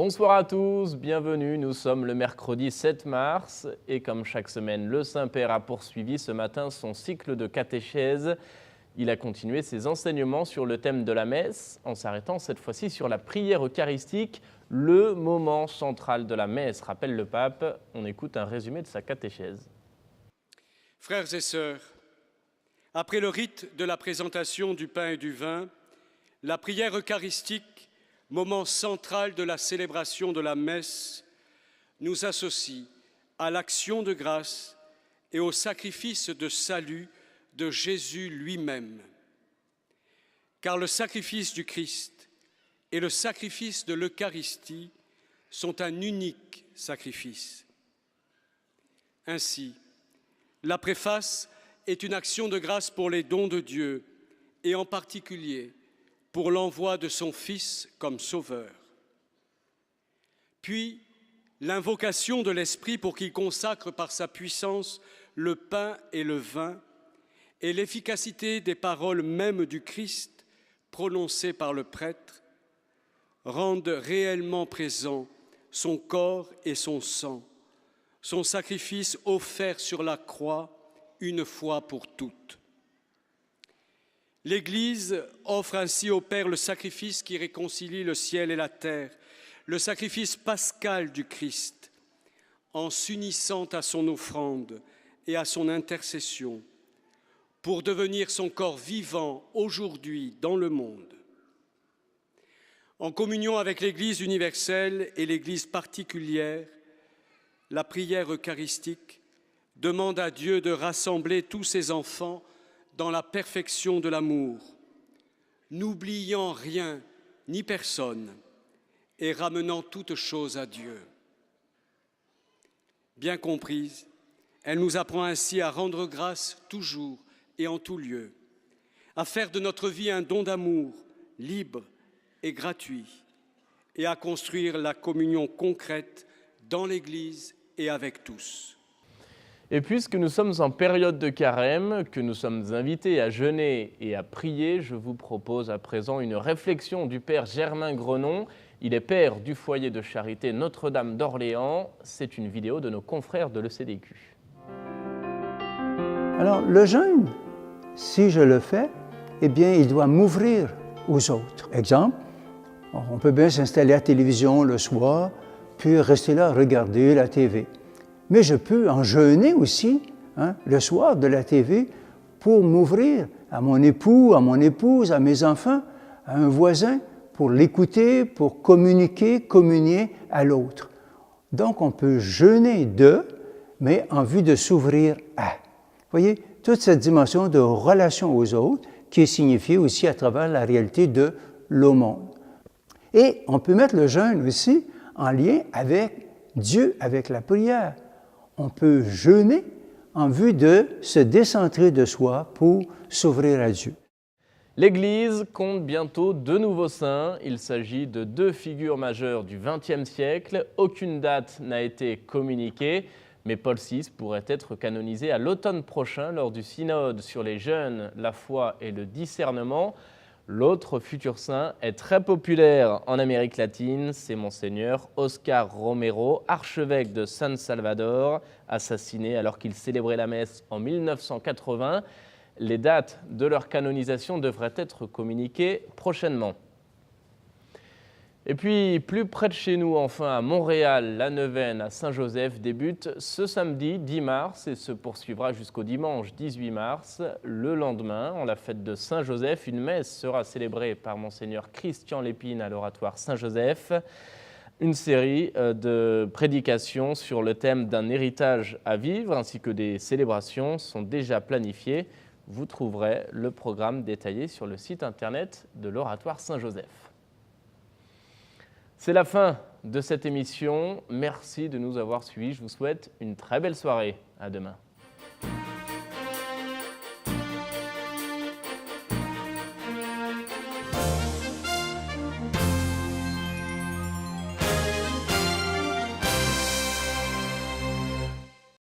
Bonsoir à tous, bienvenue, nous sommes le mercredi 7 mars et comme chaque semaine, le Saint-Père a poursuivi ce matin son cycle de catéchèse. Il a continué ses enseignements sur le thème de la messe en s'arrêtant cette fois-ci sur la prière eucharistique, le moment central de la messe, rappelle le pape. On écoute un résumé de sa catéchèse. Frères et sœurs, après le rite de la présentation du pain et du vin, la prière eucharistique, moment central de la célébration de la messe, nous associe à l'action de grâce et au sacrifice de salut de Jésus lui-même. Car le sacrifice du Christ et le sacrifice de l'Eucharistie sont un unique sacrifice. Ainsi, la préface est une action de grâce pour les dons de Dieu et en particulier pour l'envoi de son Fils comme Sauveur. Puis, l'invocation de l'Esprit pour qu'il consacre par sa puissance le pain et le vin et l'efficacité des paroles mêmes du Christ prononcées par le prêtre rendent réellement présent son corps et son sang, son sacrifice offert sur la croix une fois pour toutes. L'Église offre ainsi au Père le sacrifice qui réconcilie le ciel et la terre, le sacrifice pascal du Christ, en s'unissant à son offrande et à son intercession, pour devenir son corps vivant aujourd'hui dans le monde. En communion avec l'Église universelle et l'Église particulière, la prière eucharistique demande à Dieu de rassembler tous ses enfants dans la perfection de l'amour, n'oubliant rien ni personne et ramenant toutes choses à Dieu. Bien comprise, elle nous apprend ainsi à rendre grâce toujours et en tout lieu, à faire de notre vie un don d'amour libre et gratuit et à construire la communion concrète dans l'Église et avec tous. Et puisque nous sommes en période de carême, que nous sommes invités à jeûner et à prier, je vous propose à présent une réflexion du Père Germain Grenon. Il est père du foyer de charité Notre-Dame d'Orléans. C'est une vidéo de nos confrères de l'ECDQ. Alors, le jeûne, si je le fais, eh bien, il doit m'ouvrir aux autres. Exemple, on peut bien s'installer à la télévision le soir, puis rester là à regarder la TV. Mais je peux en jeûner aussi, le soir de la TV, pour m'ouvrir à mon époux, à mon épouse, à mes enfants, à un voisin, pour l'écouter, pour communiquer, communier à l'autre. Donc, on peut jeûner de, mais en vue de s'ouvrir à. Vous voyez, toute cette dimension de relation aux autres qui est signifiée aussi à travers la réalité de l'aumône. Et on peut mettre le jeûne aussi en lien avec Dieu, avec la prière. On peut jeûner en vue de se décentrer de soi pour s'ouvrir à Dieu. L'Église compte bientôt 2 nouveaux saints. Il s'agit de 2 figures majeures du XXe siècle. Aucune date n'a été communiquée, mais Paul VI pourrait être canonisé à l'automne prochain lors du synode sur les jeûnes, la foi et le discernement. L'autre futur saint est très populaire en Amérique latine, c'est Monseigneur Oscar Romero, archevêque de San Salvador, assassiné alors qu'il célébrait la messe en 1980. Les dates de leur canonisation devraient être communiquées prochainement. Et puis, plus près de chez nous, enfin, à Montréal, la neuvaine à Saint-Joseph débute ce samedi 10 mars et se poursuivra jusqu'au dimanche 18 mars. Le lendemain, en la fête de Saint-Joseph, une messe sera célébrée par Monseigneur Christian Lépine à l'oratoire Saint-Joseph. Une série de prédications sur le thème d'un héritage à vivre ainsi que des célébrations sont déjà planifiées. Vous trouverez le programme détaillé sur le site internet de l'oratoire Saint-Joseph. C'est la fin de cette émission. Merci de nous avoir suivis. Je vous souhaite une très belle soirée. À demain.